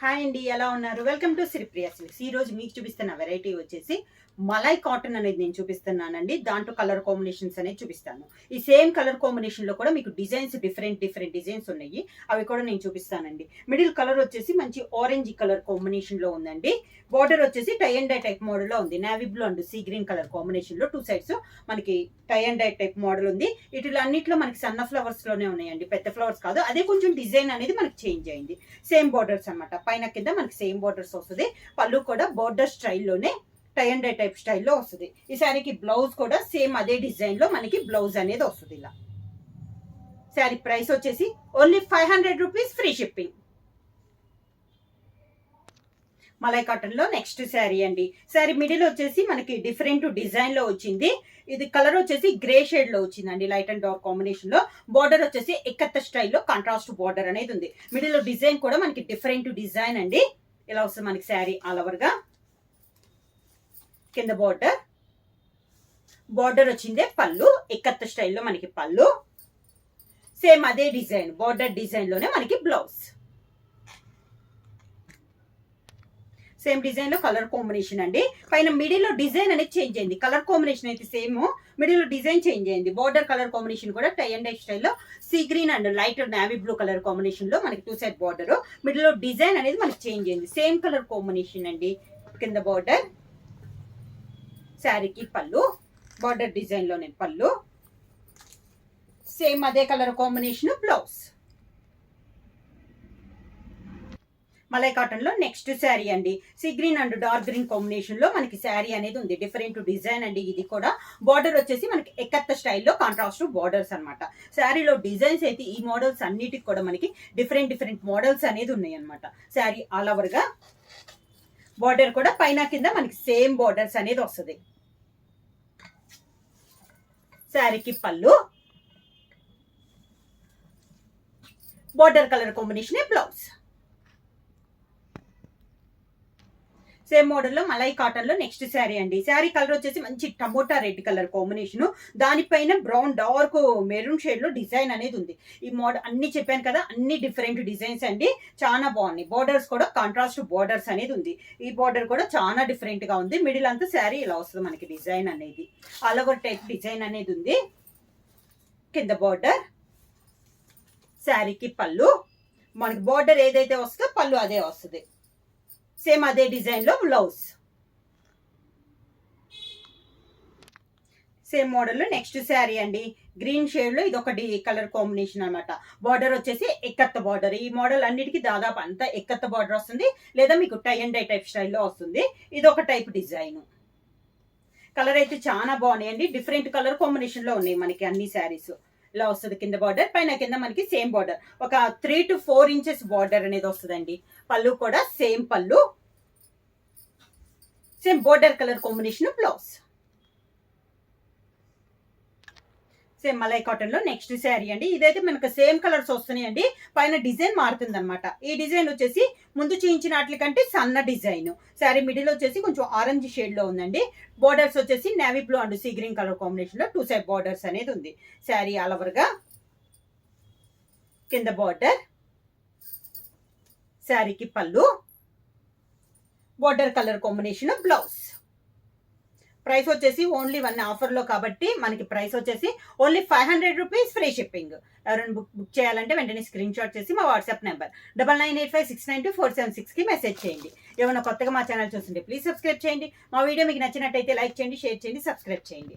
Hi అండి, ఎలా ఉన్నారు? Welcome to Sripriya silks. ఈ రోజు మీకు చూపిస్తున్న వెరైటీ వచ్చేసి మలై కాటన్ అనేది నేను చూపిస్తున్నానండి. దాంట్లో కలర్ కాంబినేషన్స్ అనేది చూపిస్తాను. ఈ సేమ్ కలర్ కాంబినేషన్ లో కూడా మీకు డిజైన్స్ డిఫరెంట్ డిజైన్స్ ఉన్నాయి. అవి కూడా నేను చూపిస్తానండి. మిడిల్ కలర్ వచ్చేసి మంచి ఆరెంజ్ కలర్ కాంబినేషన్ లో ఉందండి. బార్డర్ వచ్చేసి tie and dye type model లో ఉంది. Navy blue and sea green colour combination లో 2 సైడ్స్ మనకి tie and dye type model ఉంది. ఇట్లా అన్నిట్లో మనకి సన్న ఫ్లవర్స్ లోనే ఉన్నాయండి, పెద్ద ఫ్లవర్స్ కాదు. అదే కొంచెం డిజైన్ అనేది మనకి చేంజ్ అయింది. సేమ్ బార్డర్స్ అనమాట. పైన కింద మనకి సేమ్ బార్డర్స్ వస్తుంది. పళ్ళు కూడా బార్డర్ స్టైల్లోనే టై అండ్ డై టైప్ స్టైల్లో వస్తుంది. ఈ శారీకి బ్లౌజ్ కూడా సేమ్ అదే డిజైన్ లో మనకి బ్లౌజ్ అనేది వస్తుంది. ఇలా శారీ ప్రైస్ వచ్చేసి only 500 rupees, free shipping. Malai cotton లో నెక్స్ట్ శారీ అండి. శారీ మిడిల్ వచ్చేసి మనకి డిఫరెంట్ డిజైన్ లో వచ్చింది. ఇది కలర్ వచ్చేసి గ్రే షేడ్ లో వచ్చిందండి, లైట్ అండ్ డార్క్ కాంబినేషన్ లో. బార్డర్ వచ్చేసి ఎక్కత్త స్టైల్లో కాంట్రాస్ట్ బార్డర్ అనేది ఉంది. మిడిల్ లో డిజైన్ కూడా మనకి డిఫరెంట్ డిజైన్ అండి. ఇలా వస్తుంది మనకి శారీ ఆల్ ఓవర్ గా. కింద బార్డర్ వచ్చిందే పళ్ళు, ఎక్కత్త స్టైల్లో మనకి పళ్ళు. సేమ్ అదే డిజైన్ బార్డర్ డిజైన్ లోనే మనకి బ్లౌజ్. సేమ్ డిజైన్ లో కలర్ కాంబినేషన్ అండి. పైన మిడిల్ లో డిజైన్ అనేది చేంజ్ అయింది. కలర్ కాంబినేషన్ అయితే సేమ్, మిడిల్ లో డిజైన్ చేంజ్ అయింది. బార్డర్ కలర్ కాంబినేషన్ కూడా టై అండ్ డై స్టైల్లో sea green and light navy blue colour combination లో మనకి 2 సైడ్ బార్డర్. మిడిల్ లో డిజైన్ అనేది మనకి చేంజ్ అయింది. సేమ్ కలర్ కాంబినేషన్ అండి. కింద బార్డర్, శారీకి పళ్ళు, బార్డర్ డిజైన్ లోనే పళ్ళు. సేమ్ అదే colour combination blouse. Malai cotton లో నెక్స్ట్ శారీ అండి. Sea green and dark green combination లో మనకి శారీ అనేది ఉంది. డిఫరెంట్ డిజైన్ అండి. ఇది కూడా బార్డర్ వచ్చేసి మనకి ఎక్కత్త స్టైల్లో కాంట్రాస్ట్ బార్డర్స్ అనమాట. శారీలో డిజైన్స్ అయితే ఈ మోడల్స్ అన్నిటికి కూడా మనకి డిఫరెంట్ మోడల్స్ అనేది ఉన్నాయి అనమాట. శారీ ఆల్ ఓవర్ గా బార్డర్ కూడా పైన కింద మనకి సేమ్ బార్డర్స్ అనేది వస్తుంది. శారీకి పళ్ళు, border colour combination blouse. Same model లో మలై కాటన్ లో నెక్స్ట్ శారీ అండి. శారీ కలర్ వచ్చేసి మంచి టమోటా రెడ్ కలర్ కాంబినేషన్. దానిపైన బ్రౌన్ డార్క్ మెరూన్ షేడ్ లో డిజైన్ అనేది ఉంది. ఈ మోడల్ అన్ని చెప్పాను కదా, అన్ని డిఫరెంట్ డిజైన్స్ అండి. చాలా బాగున్నాయి. బార్డర్స్ కూడా కాంట్రాస్ట్ బార్డర్స్ అనేది ఉంది. ఈ బార్డర్ కూడా చాలా డిఫరెంట్ గా ఉంది. మిడిల్ అంతా శారీ ఇలా వస్తుంది మనకి డిజైన్ అనేది. ఆల్ ఓవర్ టైప్ డిజైన్ అనేది ఉంది. కింద బార్డర్, శారీకి పళ్ళు, మనకి బార్డర్ ఏదైతే వస్తుందో పళ్ళు అదే వస్తుంది. సేమ్ అదే డిజైన్ లో బ్లౌజ్. సేమ్ మోడల్ లో నెక్స్ట్ శారీ అండి. గ్రీన్ షేడ్ లో ఇది ఒకటి కలర్ కాంబినేషన్ అనమాట. బార్డర్ వచ్చేసి ఎక్కత్త బార్డర్. ఈ మోడల్ అన్నిటికీ దాదాపు అంతా ఎక్కత్త బార్డర్ వస్తుంది, లేదా మీకు టై అండ్ డై టైప్ స్టైల్లో వస్తుంది. ఇది ఒక టైప్ డిజైన్. కలర్ అయితే చాలా బాగున్నాయండి. డిఫరెంట్ కలర్ కాంబినేషన్ లో ఉన్నాయి మనకి అన్ని శారీస్. ఇలా వస్తుంది కింద బార్డర్, పైన కింద మనకి సేమ్ బార్డర్. ఒక 3 to 4 ఇంచెస్ బార్డర్ అనేది వస్తుందండి. పళ్ళు కూడా సేమ్ పళ్ళు, same border colour combination blouse. Same malai cotton లో నెక్స్ట్ శారీ అండి. ఇదైతే మనకు సేమ్ కలర్స్ వస్తున్నాయండి. పైన డిజైన్ మారుతుంది అనమాట. ఈ డిజైన్ వచ్చేసి ముందు చేయించిన వాటి కంటే సన్న డిజైన్. శారీ మిడిల్ వచ్చేసి కొంచెం ఆరెంజ్ షేడ్ లో ఉందండి. బార్డర్స్ వచ్చేసి navy blue and sea green colour combination లో 2 సైడ్ బార్డర్స్ అనేది ఉంది. శారీ ఆల్ ఓవర్ గా. కింద బార్డర్, శారీకి పళ్ళు, border colour combination blouse. Price వచ్చేసి ఓన్లీ 1 ఆఫర్ లో కాబట్టి మనకి ప్రైస్ వచ్చేసి ఓన్లీ 500 రూపీస్, ఫ్రీ షిప్పింగ్. ఎవరైనా బుక్ చేయాలంటే వెంటనే స్క్రీన్ షాట్ చేసి మా వాట్సాప్ నెంబర్ 9985692476 కి మెసేజ్ చేయండి. ఏమైనా కొత్తగా మా ఛానల్ చూస్తుంటే ప్లీజ్ సబ్స్క్రైబ్ చేయండి. మా వీడియో మీకు నచ్చినట్టయితే లైక్ చేయండి, షేర్ చేయండి, సబ్స్క్రైబ్ చేయండి.